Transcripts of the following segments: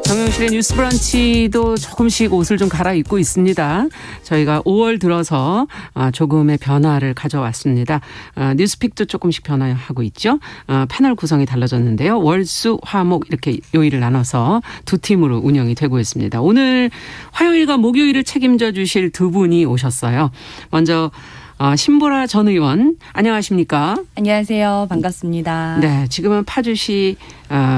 정영실의 뉴스 브런치도 조금씩 옷을 좀 갈아입고 있습니다. 저희가 5월 들어서 조금의 변화를 가져왔습니다. 뉴스픽도 조금씩 변화하고 있죠. 패널 구성이 달라졌는데요. 월수, 화목 이렇게 요일을 나눠서 두 팀으로 운영이 되고 있습니다. 오늘 화요일과 목요일을 책임져 주실 두 분이 오셨어요. 먼저 신보라 전 의원 안녕하십니까? 안녕하세요. 반갑습니다. 네, 지금은 파주시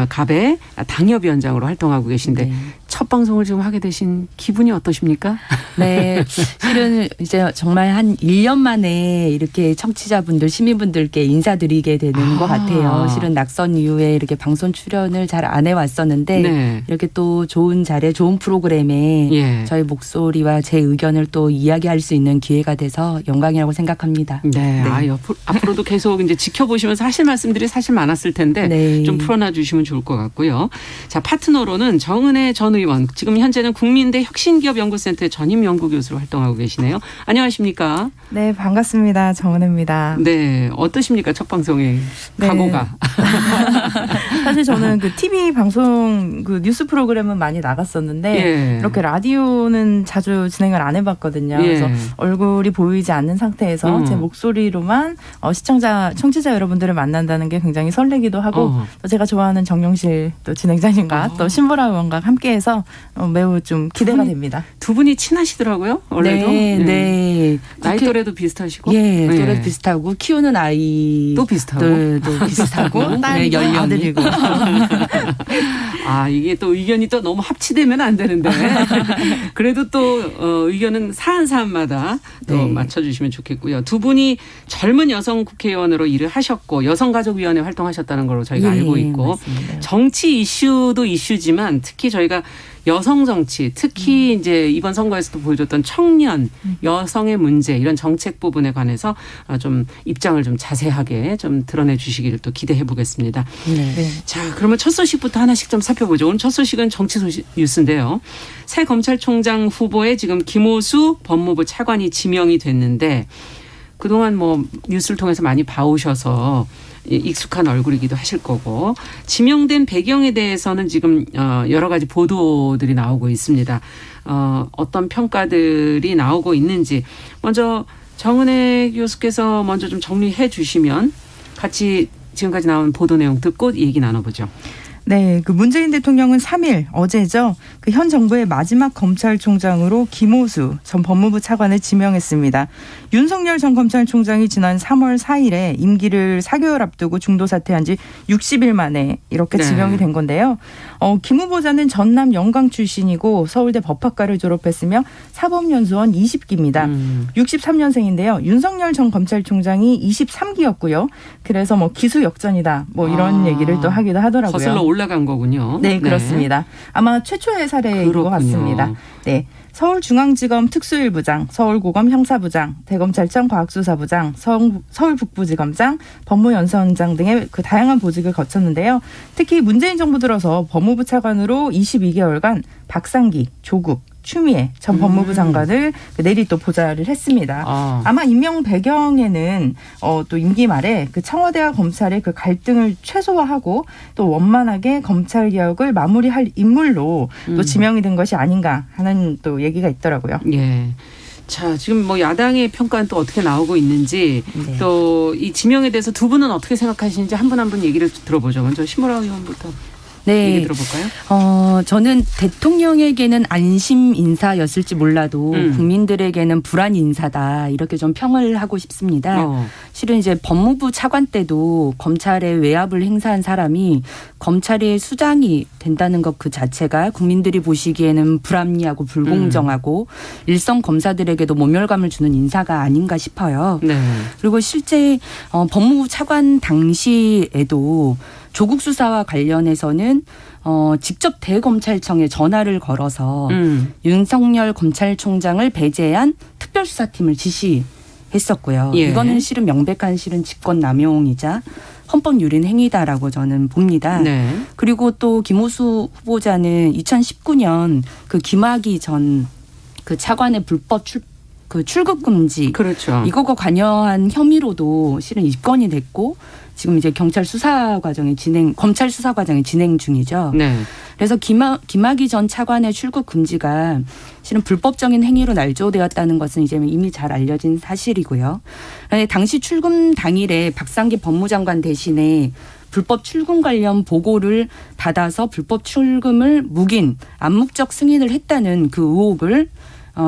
갑의 당협위원장으로 활동하고 계신데 네. 첫 방송을 지금 하게 되신 기분이 어떠십니까? 네, 실은 이제 정말 한 1년 만에 이렇게 청취자분들, 시민분들께 인사드리게 되는 것 같아요. 실은 낙선 이후에 이렇게 방송 출연을 잘 안 해왔었는데 네. 이렇게 또 좋은 자리에 좋은 프로그램에 예. 저희 목소리와 제 의견을 또 이야기할 수 있는 기회가 돼서 영광이라고 생각합니다. 네, 앞으로도 계속 이제 지켜보시면서 하실 말씀들이 사실 많았을 텐데 네. 좀 풀어놔 주시면 좋을 것 같고요. 자, 파트너로는 정은혜 전 의원, 지금 현재는 국민대 혁신기업연구센터의 전임 연구교수로 활동하고 계시네요. 안녕하십니까? 네, 반갑습니다. 정은혜입니다. 네, 어떠십니까? 첫 방송의 네. 각오가. 사실 저는 그 TV 방송 그 뉴스 프로그램은 많이 나갔었는데 예. 이렇게 라디오는 자주 진행을 안 해봤거든요. 예. 그래서 얼굴이 보이지 않는 상태에서 제 목소리로만 청취자 여러분들을 만난다는 게 굉장히 설레기도 하고 또 제가 좋아하는 정영실 또 진행자님과 또 신보라 의원과 함께해서 매우 좀 기대가 됩니다. 두 분이 친하시더라고요. 원래도. 네, 네. 나이 또래도 비슷하시고. 예, 네. 또래도 비슷하고 키우는 아이도 비슷하고. 비슷하고 딸이고 연령이. 아들이고. 이게 또 의견이 또 너무 합치되면 안 되는데 그래도 또 의견은 사안마다 또 네. 맞춰주시면 좋겠고요. 두 분이 젊은 여성 국회의원으로 일을 하셨고 여성가족위원회 활동하셨다는 걸로 저희가 예, 알고 있고 맞습니다. 정치 이슈도 이슈지만 특히 저희가 여성 정치, 특히 이제 이번 선거에서도 보여줬던 청년, 여성의 문제 이런 정책 부분에 관해서 좀 입장을 좀 자세하게 좀 드러내 주시기를 또 기대해 보겠습니다. 네. 자, 그러면 첫 소식부터 하나씩 좀 살펴보죠. 오늘 첫 소식은 정치 소식 뉴스인데요. 새 검찰총장 후보에 지금 김오수 법무부 차관이 지명이 됐는데 그동안 뭐 뉴스를 통해서 많이 봐오셔서 익숙한 얼굴이기도 하실 거고 지명된 배경에 대해서는 지금 여러 가지 보도들이 나오고 있습니다. 어떤 평가들이 나오고 있는지 먼저 정은혜 교수께서 먼저 좀 정리해 주시면 같이 지금까지 나온 보도 내용 듣고 얘기 나눠보죠. 네, 그 문재인 대통령은 3일 어제죠. 그 현 정부의 마지막 검찰총장으로 김오수 전 법무부 차관을 지명했습니다. 윤석열 전 검찰총장이 지난 3월 4일에 임기를 4개월 앞두고 중도 사퇴한 지 60일 만에 이렇게 네. 지명이 된 건데요. 김 후보자는 전남 영광 출신이고 서울대 법학과를 졸업했으며 사법연수원 20기입니다. 63년생인데요. 윤석열 전 검찰총장이 23기였고요. 그래서 뭐 기수 역전이다. 뭐 이런 얘기를 또 하기도 하더라고요. 거슬러 올라간 거군요. 네, 그렇습니다. 아마 최초의 사례인 것 같습니다. 네. 서울중앙지검 특수일부장, 서울고검 형사부장, 대검찰청 과학수사부장, 서울북부지검장, 법무연수원장 등의 그 다양한 보직을 거쳤는데요. 특히 문재인 정부 들어서 법무부 차관으로 22개월간 박상기, 조국, 추미애 전 법무부 장관을 내리 또 보좌를 했습니다. 아마 임명 배경에는 또 임기 말에 그 청와대와 검찰의 그 갈등을 최소화하고 또 원만하게 검찰 개혁을 마무리할 인물로 또 지명이 된 것이 아닌가 하는 또 얘기가 있더라고요. 예. 자, 지금 뭐 야당의 평가는 또 어떻게 나오고 있는지 네. 또 이 지명에 대해서 두 분은 어떻게 생각하시는지 한 분 한 분 얘기를 들어보죠. 먼저 신보라 의원부터. 네. 얘기 들어볼까요? 저는 대통령에게는 안심 인사였을지 몰라도 국민들에게는 불안 인사다. 이렇게 좀 평을 하고 싶습니다. 실은 이제 법무부 차관 때도 검찰의 외압을 행사한 사람이 검찰의 수장이 된다는 것 그 자체가 국민들이 보시기에는 불합리하고 불공정하고 일선 검사들에게도 모멸감을 주는 인사가 아닌가 싶어요. 네. 그리고 실제 법무부 차관 당시에도 조국 수사와 관련해서는 직접 대검찰청에 전화를 걸어서 윤석열 검찰총장을 배제한 특별수사팀을 지시했었고요. 예. 이거는 실은 명백한 직권남용이자 헌법 유린 행위다라고 저는 봅니다. 네. 그리고 또 김오수 후보자는 2019년 그 김학의 전 그 차관의 불법 출국 금지. 그렇죠. 이거가 관여한 혐의로도 실은 입건이 됐고 지금 이제 검찰 수사 과정이 진행 중이죠. 네. 그래서 김학의 전 차관의 출국 금지가 실은 불법적인 행위로 날조되었다는 것은 이제 이미 잘 알려진 사실이고요. 당시 출금 당일에 박상기 법무장관 대신에 불법 출금 관련 보고를 받아서 불법 출금을 묵인, 암묵적 승인을 했다는 그 의혹을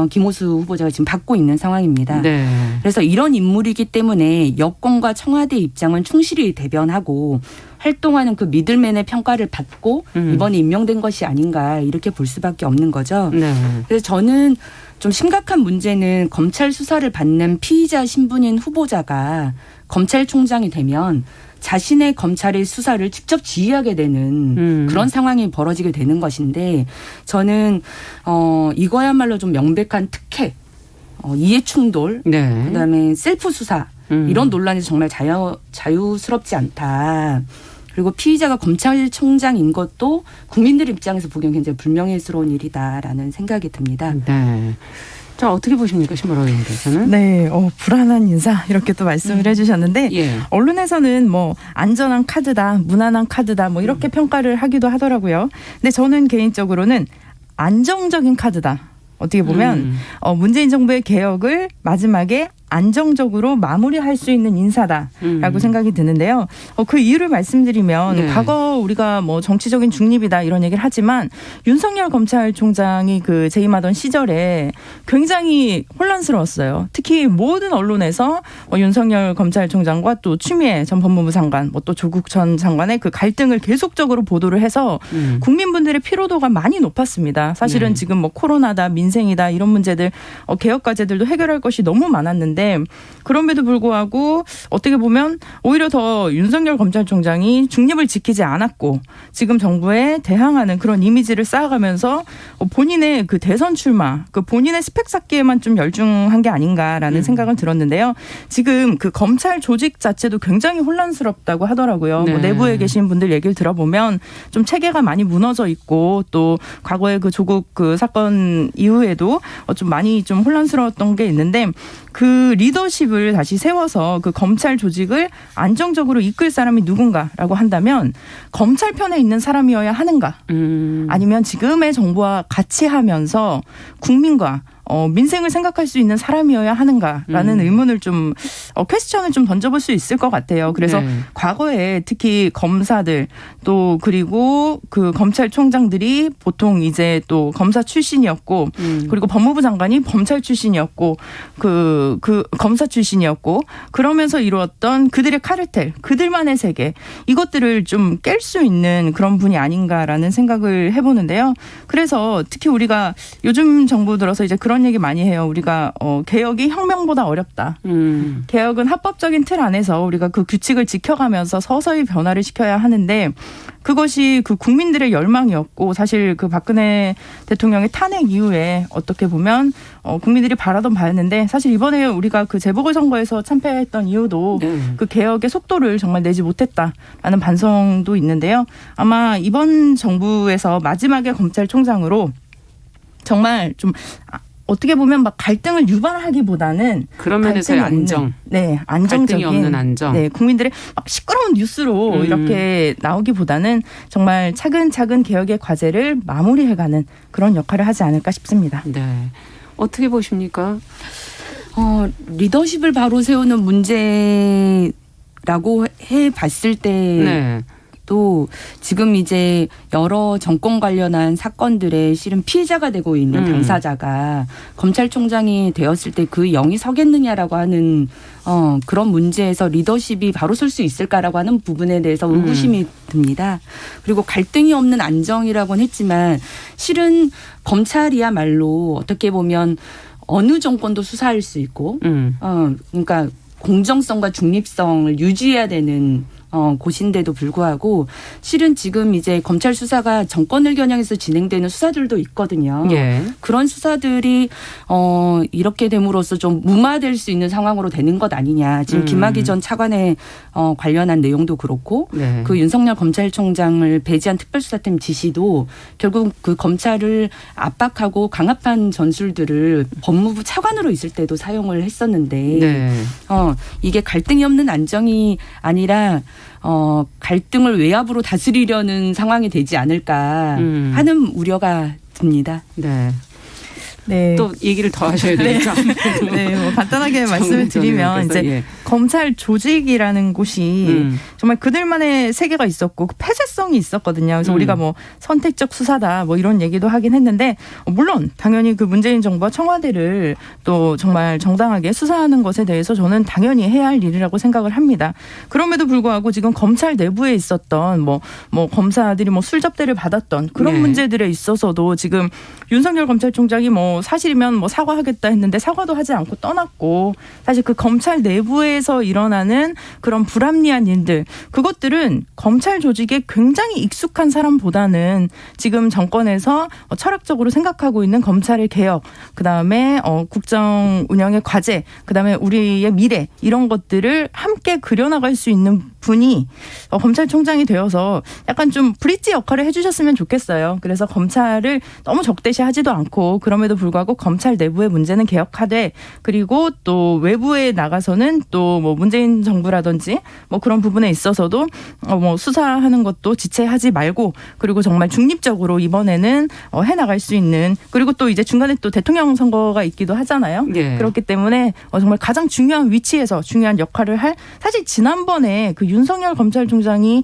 김호수 후보자가 지금 받고 있는 상황입니다. 네. 그래서 이런 인물이기 때문에 여권과 청와대 입장은 충실히 대변하고 활동하는 그 미들맨의 평가를 받고 이번에 임명된 것이 아닌가 이렇게 볼 수밖에 없는 거죠. 네. 그래서 저는 좀 심각한 문제는 검찰 수사를 받는 피의자 신분인 후보자가 검찰총장이 되면 자신의 검찰의 수사를 직접 지휘하게 되는 그런 상황이 벌어지게 되는 것인데 저는 이거야말로 좀 명백한 특혜, 이해충돌, 네. 그다음에 셀프 수사 이런 논란이 정말 자유스럽지 않다. 그리고 피의자가 검찰총장인 것도 국민들 입장에서 보기엔 굉장히 불명예스러운 일이다라는 생각이 듭니다. 네. 자, 어떻게 보십니까, 신보라 의원께서는? 네, 불안한 인사 이렇게 또 말씀을 해주셨는데 예. 언론에서는 뭐 안전한 카드다, 무난한 카드다 뭐 이렇게 평가를 하기도 하더라고요. 근데 저는 개인적으로는 안정적인 카드다. 어떻게 보면 문재인 정부의 개혁을 마지막에 안정적으로 마무리할 수 있는 인사다라고 생각이 드는데요. 그 이유를 말씀드리면 네. 과거 우리가 뭐 정치적인 중립이다 이런 얘기를 하지만 윤석열 검찰총장이 그 재임하던 시절에 굉장히 혼란스러웠어요. 특히 모든 언론에서 윤석열 검찰총장과 또 추미애 전 법무부 장관, 뭐 또 조국 전 장관의 그 갈등을 계속적으로 보도를 해서 국민분들의 피로도가 많이 높았습니다. 사실은 네. 지금 뭐 코로나다, 민생이다 이런 문제들, 개혁 과제들도 해결할 것이 너무 많았는데 그럼에도 불구하고 어떻게 보면 오히려 더 윤석열 검찰총장이 중립을 지키지 않았고 지금 정부에 대항하는 그런 이미지를 쌓아가면서 본인의 그 대선 출마, 그 본인의 스펙 쌓기에만 좀 열중한 게 아닌가라는 생각은 들었는데요. 지금 그 검찰 조직 자체도 굉장히 혼란스럽다고 하더라고요. 네. 뭐 내부에 계신 분들 얘기를 들어보면 좀 체계가 많이 무너져 있고 또 과거에 그 조국 그 사건 이후에도 좀 많이 좀 혼란스러웠던 게 있는데 그 리더십을 다시 세워서 그 검찰 조직을 안정적으로 이끌 사람이 누군가라고 한다면 검찰 편에 있는 사람이어야 하는가? 아니면 지금의 정부와 같이 하면서 국민과 민생을 생각할 수 있는 사람이어야 하는가라는 의문을 좀 퀘스천을 좀 던져볼 수 있을 것 같아요. 그래서 네. 과거에 특히 검사들 또 그리고 그 검찰총장들이 보통 이제 또 검사 출신이었고 그리고 법무부 장관이 검찰 출신이었고 그 검사 출신이었고 그러면서 이루었던 그들의 카르텔, 그들만의 세계 이것들을 좀 깰 수 있는 그런 분이 아닌가라는 생각을 해보는데요. 그래서 특히 우리가 요즘 정부 들어서 이제 그런 얘기 많이 해요. 우리가 개혁이 혁명보다 어렵다. 개혁은 합법적인 틀 안에서 우리가 그 규칙을 지켜가면서 서서히 변화를 시켜야 하는데 그것이 그 국민들의 열망이었고 사실 그 박근혜 대통령의 탄핵 이후에 어떻게 보면 국민들이 바라던 바였는데 사실 이번에 우리가 그 재보궐선거에서 참패했던 이유도 그 개혁의 속도를 정말 내지 못했다라는 반성도 있는데요. 아마 이번 정부에서 마지막에 검찰총장으로 정말 좀 어떻게 보면 막 갈등을 유발하기보다는 그런 면에서의 안정. 네, 안정적인. 갈등이 없는 안정. 네, 국민들의 막 시끄러운 뉴스로 이렇게 나오기보다는 정말 차근차근 개혁의 과제를 마무리해가는 그런 역할을 하지 않을까 싶습니다. 네. 어떻게 보십니까? 리더십을 바로 세우는 문제라고 해봤을 때. 네. 또 지금 이제 여러 정권 관련한 사건들의 실은 피해자가 되고 있는 당사자가 검찰총장이 되었을 때 그 영이 서겠느냐라고 하는 그런 문제에서 리더십이 바로 설 수 있을까라고 하는 부분에 대해서 의구심이 듭니다. 그리고 갈등이 없는 안정이라고는 했지만 실은 검찰이야말로 어떻게 보면 어느 정권도 수사할 수 있고 그러니까 공정성과 중립성을 유지해야 되는 곳인데도 불구하고 실은 지금 이제 검찰 수사가 정권을 겨냥해서 진행되는 수사들도 있거든요. 예. 그런 수사들이 이렇게 됨으로써 좀 무마될 수 있는 상황으로 되는 것 아니냐. 지금 김학의 전 차관의 관련한 내용도 그렇고 네. 그 윤석열 검찰총장을 배제한 특별수사팀 지시도 결국 그 검찰을 압박하고 강압한 전술들을 법무부 차관으로 있을 때도 사용을 했었는데 네. 이게 갈등이 없는 안정이 아니라 갈등을 외압으로 다스리려는 상황이 되지 않을까 하는 우려가 듭니다. 네. 네. 또 얘기를 더 하셔야 되니까. 네, 뭐 간단하게 말씀을 드리면 이제 예. 검찰 조직이라는 곳이 정말 그들만의 세계가 있었고 그 폐쇄성이 있었거든요. 그래서 우리가 뭐 선택적 수사다 뭐 이런 얘기도 하긴 했는데 물론 당연히 그 문재인 정부와 청와대를 또 정말 정당하게 수사하는 것에 대해서 저는 당연히 해야 할 일이라고 생각을 합니다. 그럼에도 불구하고 지금 검찰 내부에 있었던 뭐 검사들이 뭐 술접대를 받았던 그런 네. 문제들에 있어서도 지금 윤석열 검찰총장이 뭐 사실이면 뭐 사과하겠다 했는데 사과도 하지 않고 떠났고 사실 그 검찰 내부에서 일어나는 그런 불합리한 일들 그것들은 검찰 조직에 굉장히 익숙한 사람보다는 지금 정권에서 철학적으로 생각하고 있는 검찰의 개혁 그다음에 국정 운영의 과제 그다음에 우리의 미래 이런 것들을 함께 그려나갈 수 있는 분이 검찰총장이 되어서 약간 좀 브릿지 역할을 해주셨으면 좋겠어요. 그래서 검찰을 너무 적대시하지도 않고 그럼에도 불구하고 검찰 내부의 문제는 개혁하되 그리고 또 외부에 나가서는 또 뭐 문재인 정부라든지 뭐 그런 부분에 있어서도 뭐 수사하는 것도 지체하지 말고 그리고 정말 중립적으로 이번에는 해나갈 수 있는 그리고 또 이제 중간에 또 대통령 선거가 있기도 하잖아요. 예. 그렇기 때문에 정말 가장 중요한 위치에서 중요한 역할을 할 사실 지난번에 그 윤석열 검찰총장이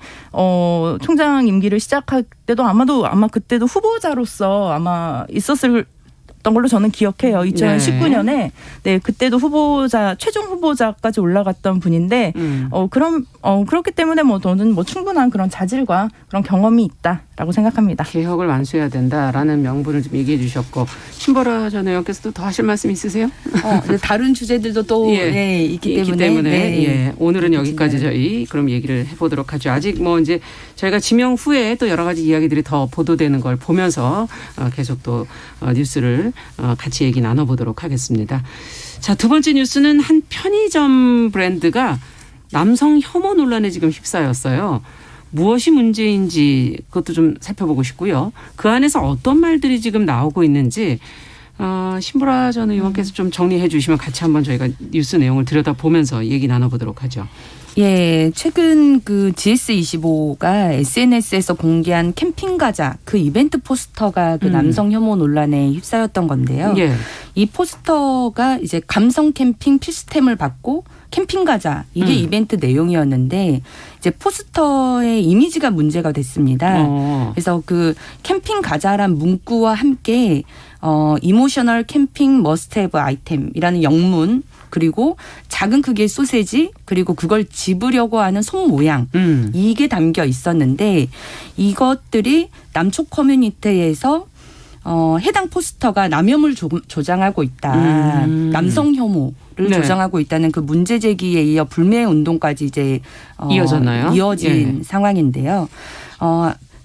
총장 임기를 시작할 때도 아마 그때도 후보자로서 아마 있었을 걸로 저는 기억해요. 2019년에 네 그때도 최종 후보자까지 올라갔던 분인데 그렇기 때문에 뭐 저는 뭐 충분한 그런 자질과 그런 경험이 있다라고 생각합니다. 개혁을 완수해야 된다라는 명분을 좀 얘기해 주셨고 신보라 전 의원께서도 더 하실 말씀 있으세요? 다른 주제들도 또 있기 때문에 예. 오늘은 여기까지 저희 그럼 얘기를 해보도록 하죠. 아직 뭐 이제 저희가 지명 후에 또 여러 가지 이야기들이 더 보도되는 걸 보면서 계속 또 뉴스를 같이 얘기 나눠보도록 하겠습니다. 자, 두 번째 뉴스는 한 편의점 브랜드가 남성 혐오 논란에 지금 휩싸였어요. 무엇이 문제인지 그것도 좀 살펴보고 싶고요. 그 안에서 어떤 말들이 지금 나오고 있는지 신보라 전 의원께서 좀 정리해 주시면 같이 한번 저희가 뉴스 내용을 들여다보면서 얘기 나눠보도록 하죠. 예, 최근 그 GS25가 SNS에서 공개한 캠핑 가자 그 이벤트 포스터가 그 남성 혐오 논란에 휩싸였던 건데요. 예. 이 포스터가 이제 감성 캠핑 필수템을 받고 캠핑 가자 이게 이벤트 내용이었는데 이제 포스터의 이미지가 문제가 됐습니다. 그래서 그 캠핑 가자란 문구와 함께 이모셔널 캠핑 머스트 헤브 아이템이라는 영문 그리고 작은 크기의 소세지 그리고 그걸 집으려고 하는 손 모양 이게 담겨 있었는데 이것들이 남초 커뮤니티에서 해당 포스터가 남혐을 조장하고 있다. 남성 혐오를 조장하고 있다는 그 문제 제기에 이어 불매 운동까지 이제 이어졌나요? 이어진 상황인데요.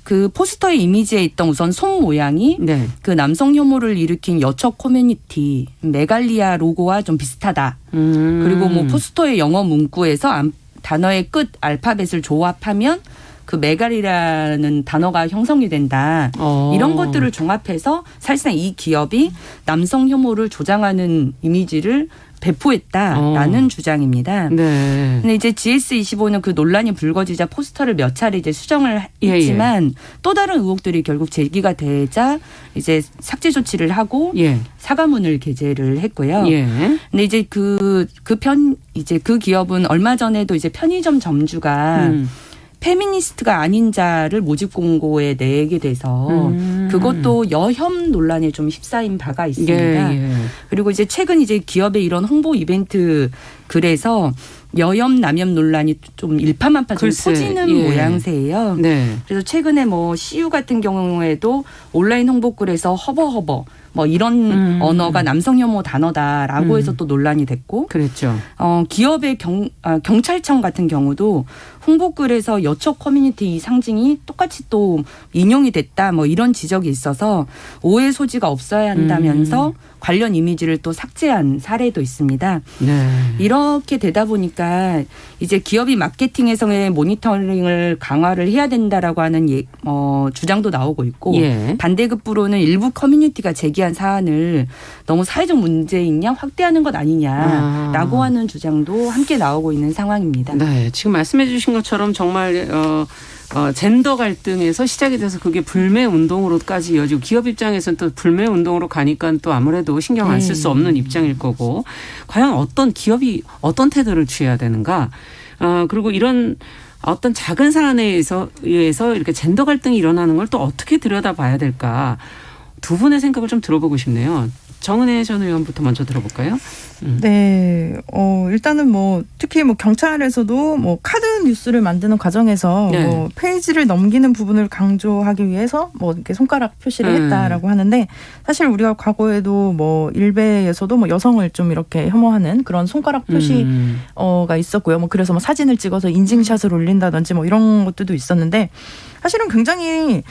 그 포스터의 이미지에 있던 우선 손 모양이 그 남성 혐오를 일으킨 여처 커뮤니티 메갈리아 로고와 좀 비슷하다. 그리고 뭐 포스터의 영어 문구에서 단어의 끝 알파벳을 조합하면 그 메갈이라는 단어가 형성이 된다. 이런 것들을 종합해서 사실상 이 기업이 남성 혐오를 조장하는 이미지를 배포했다라는 주장입니다. 네. 근데 이제 GS25는 그 논란이 불거지자 포스터를 몇 차례 이제 수정을 했지만 또 다른 의혹들이 결국 제기가 되자 이제 삭제 조치를 하고 사과문을 게재를 했고요. 근데 이제 그 기업은 얼마 전에도 이제 편의점 점주가 페미니스트가 아닌 자를 모집 공고에 내게 돼서 그것도 여혐 논란에 좀 휩싸인 바가 있습니다. 그리고 이제 최근 이제 기업의 이런 홍보 이벤트 글에서 여혐 남혐 논란이 좀 일파만파 좀 퍼지는 모양새예요. 그래서 최근에 뭐 CU 같은 경우에도 온라인 홍보글에서 허버허버 뭐 이런 언어가 남성 혐오 단어다라고 해서 또 논란이 됐고, 그랬죠. 기업의 경찰청 같은 경우도 홍보글에서 여처 커뮤니티 이 상징이 똑같이 또 인용이 됐다 뭐 이런 지적이 있어서 오해 소지가 없어야 한다면서 관련 이미지를 또 삭제한 사례도 있습니다. 이렇게 되다 보니까 이제 기업이 마케팅에서의 모니터링을 강화를 해야 된다라고 하는 주장도 나오고 있고 반대급부로는 일부 커뮤니티가 제기한 제기한 사안을 너무 사회적 문제이냐 확대하는 것 아니냐라고 하는 주장도 함께 나오고 있는 상황입니다. 네, 지금 말씀해 주신 것처럼 정말 젠더 갈등에서 시작이 돼서 그게 불매 운동으로까지 이어지고 기업 입장에서는 또 불매 운동으로 가니까 또 아무래도 신경 안 쓸 수 없는 입장일 거고 과연 어떤 기업이 어떤 태도를 취해야 되는가 그리고 이런 어떤 작은 사안에 의해서 이렇게 젠더 갈등이 일어나는 걸 또 어떻게 들여다봐야 될까 두 분의 생각을 좀 들어보고 싶네요. 정은혜 전 의원부터 먼저 들어볼까요? 네, 일단은 뭐 특히 뭐 경찰에서도 뭐 카드 뉴스를 만드는 과정에서 네. 뭐 페이지를 넘기는 부분을 강조하기 위해서 뭐 이렇게 손가락 표시를 했다라고 하는데 사실 우리가 과거에도 뭐 일베에서도 뭐 여성을 좀 이렇게 혐오하는 그런 손가락 표시가 있었고요. 뭐 그래서 뭐 사진을 찍어서 인증샷을 올린다든지 뭐 이런 것들도 있었는데 사실은 굉장히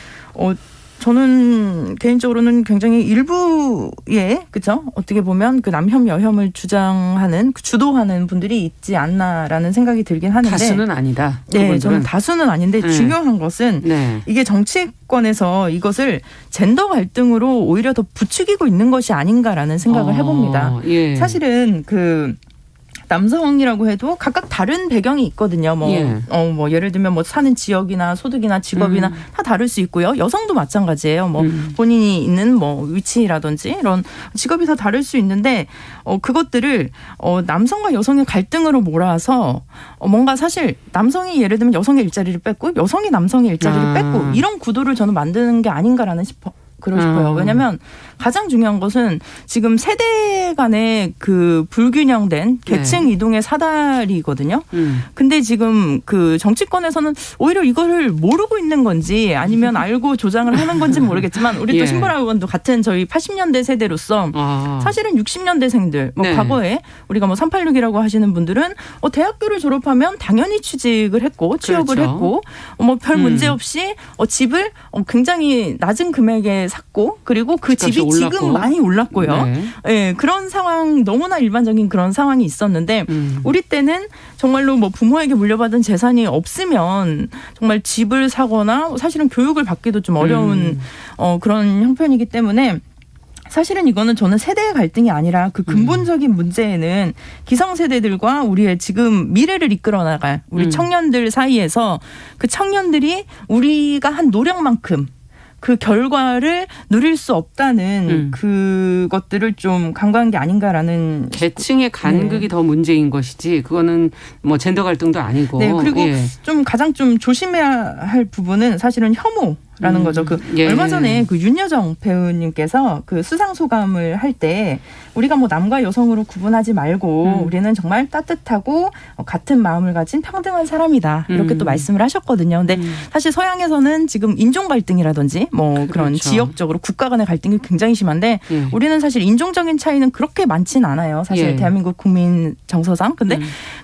저는 개인적으로는 굉장히 일부의 그죠 어떻게 보면 그 남혐 여혐을 주장하는 주도하는 분들이 있지 않나라는 생각이 들긴 하는데 다수는 아니다. 네, 저는 다수는 아닌데 중요한 것은 이게 정치권에서 이것을 젠더 갈등으로 오히려 더 부추기고 있는 것이 아닌가라는 생각을 해봅니다. 예. 사실은 그 남성이라고 해도 각각 다른 배경이 있거든요. 뭐 예를 들면 뭐 사는 지역이나 소득이나 직업이나 다 다를 수 있고요. 여성도 마찬가지예요. 뭐 본인이 있는 뭐 위치라든지 이런 직업이 다 다를 수 있는데 그것들을 남성과 여성의 갈등으로 몰아서 뭔가 사실 남성이 예를 들면 여성의 일자리를 뺏고 여성이 남성의 일자리를 뺏고 이런 구도를 저는 만드는 게 아닌가라는 싶어요. 왜냐하면 가장 중요한 것은 지금 세대 간의 그 불균형된 계층 이동의 사다리거든요. 근데 지금 그 정치권에서는 오히려 이거를 모르고 있는 건지 아니면 알고 조장을 하는 건지는 모르겠지만 우리 또 신보라 의원도 같은 저희 80년대 세대로서 사실은 60년대생들 뭐 과거에 우리가 뭐 386이라고 하시는 분들은 대학교를 졸업하면 당연히 취직을 했고 취업을 했고 뭐 별 문제 없이 집을 굉장히 낮은 금액에 샀고 그리고 그 집이 지금 많이 올랐고요. 네, 그런 상황 너무나 일반적인 그런 상황이 있었는데 우리 때는 정말로 뭐 부모에게 물려받은 재산이 없으면 정말 집을 사거나 사실은 교육을 받기도 좀 어려운 그런 형편이기 때문에 사실은 이거는 저는 세대의 갈등이 아니라 그 근본적인 문제에는 기성세대들과 우리의 지금 미래를 이끌어 나갈 우리 청년들 사이에서 그 청년들이 우리가 한 노력만큼 그 결과를 누릴 수 없다는 그것들을 좀 간과한 게 아닌가라는. 계층의 간극이 더 문제인 것이지 그거는 뭐 젠더 갈등도 아니고. 네, 그리고 좀 가장 좀 조심해야 할 부분은 사실은 혐오라는 거죠. 얼마 전에 그 윤여정 배우님께서 그 수상 소감을 할 때 우리가 뭐 남과 여성으로 구분하지 말고 우리는 정말 따뜻하고 같은 마음을 가진 평등한 사람이다. 이렇게 또 말씀을 하셨거든요. 근데 사실 서양에서는 지금 인종 갈등이라든지 뭐 그런 지역적으로 국가 간의 갈등이 굉장히 심한데 우리는 사실 인종적인 차이는 그렇게 많지는 않아요. 사실 대한민국 국민 정서상. 근데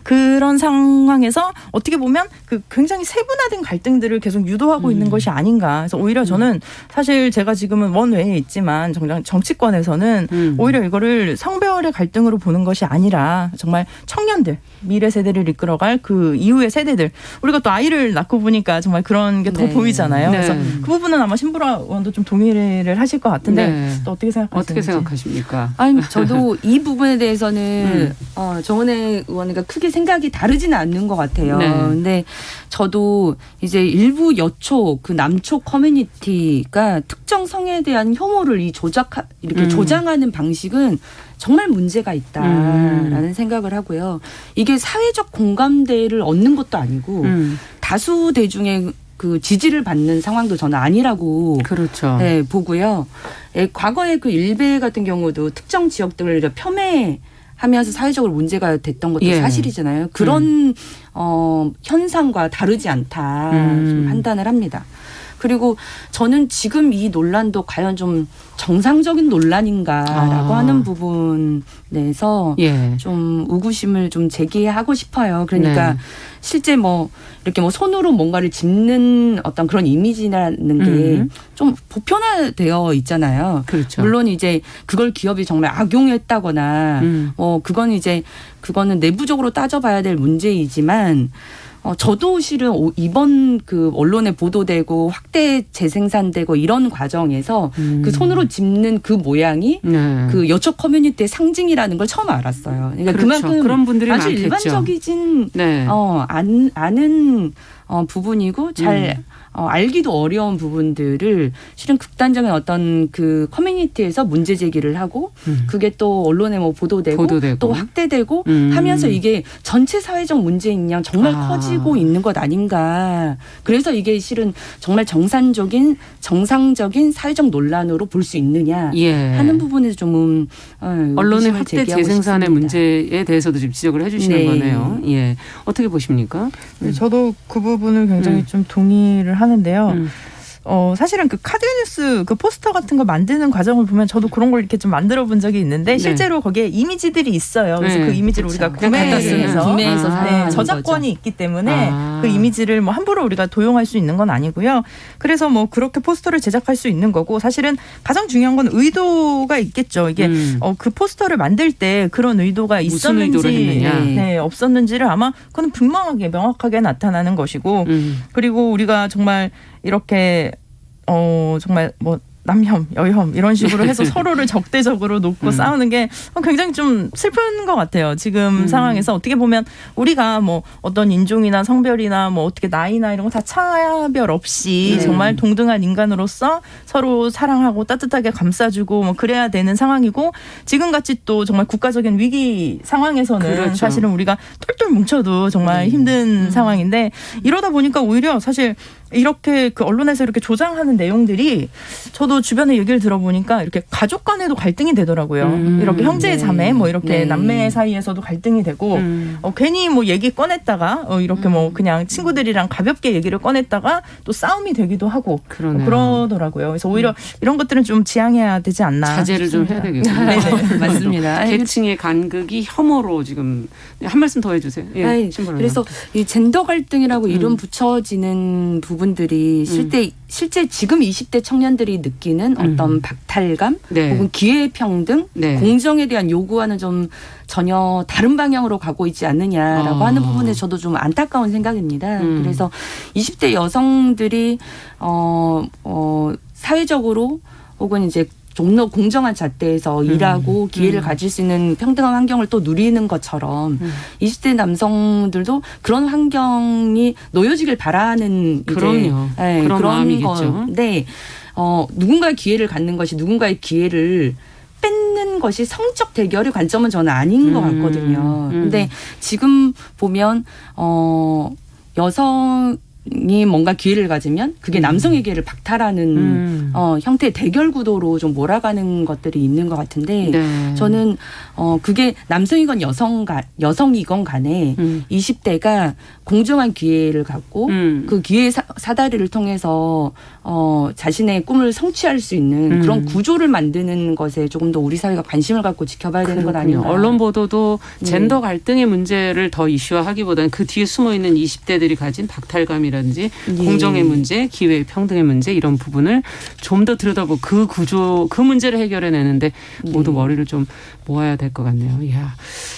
그런 상황에서 어떻게 보면 그 굉장히 세분화된 갈등들을 계속 유도하고 있는 것이 아닌가. 그래서 오히려 저는 사실 제가 지금은 원외에 있지만 정치권에서는 오히려 이거를 성별의 갈등으로 보는 것이 아니라 정말 청년들, 미래 세대를 이끌어갈 그 이후의 세대들. 우리가 또 아이를 낳고 보니까 정말 그런 게 더 보이잖아요. 그래서 그 부분은 아마 신보라 의원도 좀 동의를 하실 것 같은데 또 어떻게 생각하시는지. 어떻게 생각하십니까? 아니 저도 이 부분에 대해서는 정은혜 의원과 크게 생각이 다르지는 않는 것 같아요. 근데 저도 이제 일부 여초 그 남초 커뮤니티가 특정 성에 대한 혐오를 이렇게 조장하는 방식은 정말 문제가 있다라는 생각을 하고요. 이게 사회적 공감대를 얻는 것도 아니고 다수 대중의 그 지지를 받는 상황도 저는 아니라고 보고요. 과거에 그 일베 같은 경우도 특정 지역들을 폄훼하면서 사회적으로 문제가 됐던 것도 사실이잖아요. 그런 현상과 다르지 않다 좀 판단을 합니다. 그리고 저는 지금 이 논란도 과연 좀 정상적인 논란인가라고 하는 부분에서 좀 의구심을 좀 제기하고 싶어요. 그러니까 실제 뭐 이렇게 뭐 손으로 뭔가를 짚는 어떤 그런 이미지라는 게 좀 보편화되어 있잖아요. 물론 이제 그걸 기업이 정말 악용했다거나 그거는 내부적으로 따져봐야 될 문제이지만 저도 실은 이번 그 언론에 보도되고 확대 재생산되고 이런 과정에서 그 손으로 짚는 그 모양이 그 여초 커뮤니티의 상징이라는 걸 처음 알았어요. 그러니까 그렇죠. 그만큼 그런 분들이 아주 많겠죠. 일반적이진 아는 부분이고 잘 알기도 어려운 부분들을 실은 극단적인 어떤 그 커뮤니티에서 문제 제기를 하고 그게 또 언론에 뭐 보도되고 또 확대되고 하면서 이게 전체 사회적 문제인 양 정말 커지고 있는 것 아닌가. 그래서 이게 실은 정말 정상적인 사회적 논란으로 볼 수 있느냐 하는 부분에서 좀 언론의 확대 재생산의 문제에 대해서도 좀 지적을 해 주시는 거네요. 예. 어떻게 보십니까? 저도 그 부분을 굉장히 좀 동의를 하는데요. 사실은 그 카드뉴스 그 포스터 같은 거 만드는 과정을 보면 저도 그런 걸 이렇게 좀 만들어 본 적이 있는데 실제로 거기에 이미지들이 있어요. 그래서 그 이미지를 우리가 구매해서 저작권이 있기 때문에 그 이미지를 뭐 함부로 우리가 도용할 수 있는 건 아니고요. 그래서 뭐 그렇게 포스터를 제작할 수 있는 거고 사실은 가장 중요한 건 의도가 있겠죠. 이게 그 포스터를 만들 때 그런 의도가 있었는지 없었는지를 아마 그건 분명하게 명확하게 나타나는 것이고 그리고 우리가 정말 이렇게 정말 뭐 남혐, 여혐 이런 식으로 해서 서로를 적대적으로 놓고 싸우는 게 굉장히 좀 슬픈 것 같아요. 지금 상황에서 어떻게 보면 우리가 뭐 어떤 인종이나 성별이나 뭐 어떻게 나이나 이런 거 다 차별 없이 정말 동등한 인간으로서 서로 사랑하고 따뜻하게 감싸주고 뭐 그래야 되는 상황이고 지금같이 또 정말 국가적인 위기 상황에서는 사실은 우리가 똘똘 뭉쳐도 정말 힘든 상황인데 이러다 보니까 오히려 사실 이렇게 그 언론에서 이렇게 조장하는 내용들이 저도 주변에 얘기를 들어보니까 이렇게 가족 간에도 갈등이 되더라고요. 이렇게 형제 자매 뭐 이렇게 남매 사이에서도 갈등이 되고 괜히 뭐 얘기 꺼냈다가 이렇게 뭐 그냥 친구들이랑 가볍게 얘기를 꺼냈다가 또 싸움이 되기도 하고 그러더라고요. 그래서 오히려 이런 것들은 좀 지양해야 되지 않나. 자제를 좀 해야 되겠군요. 네, 맞습니다. 계층의 간극이 혐오로 지금 한 말씀 더 해주세요. 예, 그래서 이 젠더 갈등이라고 이름 붙여지는 부분들이 실제 지금 20대 청년들이 느끼는 어떤 박탈감 혹은 기회평등 공정에 대한 요구와는 좀 전혀 다른 방향으로 가고 있지 않느냐라고 하는 부분에 저도 좀 안타까운 생각입니다. 그래서 20대 여성들이 사회적으로 혹은 이제 좀 더 공정한 잣대에서 일하고 기회를 가질 수 있는 평등한 환경을 또 누리는 것처럼 20대 남성들도 그런 환경이 놓여지길 바라는 그런 마음이겠죠. 건데 누군가의 기회를 갖는 것이 누군가의 기회를 뺏는 것이 성적 대결의 관점은 저는 아닌 것 같거든요. 근데 지금 보면 여성이 뭔가 기회를 가지면 그게 남성의 기회를 박탈하는 형태의 대결 구도로 좀 몰아가는 것들이 있는 것 같은데 저는 그게 남성이건 여성이건 간에 20대가 공정한 기회를 갖고 그 기회 사다리를 통해서 자신의 꿈을 성취할 수 있는 그런 구조를 만드는 것에 조금 더 우리 사회가 관심을 갖고 지켜봐야 되는 것 아닌가. 언론 보도도 젠더 갈등의 문제를 더 이슈화하기보다는 그 뒤에 숨어있는 20대들이 가진 박탈감이라든지 공정의 문제, 기회 평등의 문제 이런 부분을 좀 더 들여다보고 그 구조, 그 문제를 해결해내는데 모두 머리를 좀 모아야 될 것 같네요. 이야.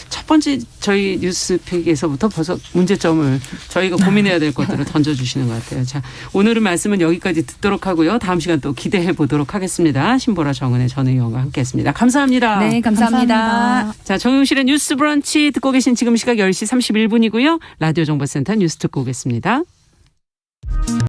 첫 번째 저희 뉴스픽에서부터 벌써 문제점을 저희가 고민해야 될 것들을 던져주시는 것 같아요. 자, 오늘은 말씀은 여기까지 듣도록 하고요. 다음 시간 또 기대해 보도록 하겠습니다. 신보라 정은의 전 의원과 함께했습니다. 감사합니다. 네, 감사합니다. 자, 정용실의 뉴스 브런치 듣고 계신 지금 시각 10시 31분이고요. 라디오 정보센터 뉴스 듣고 오겠습니다.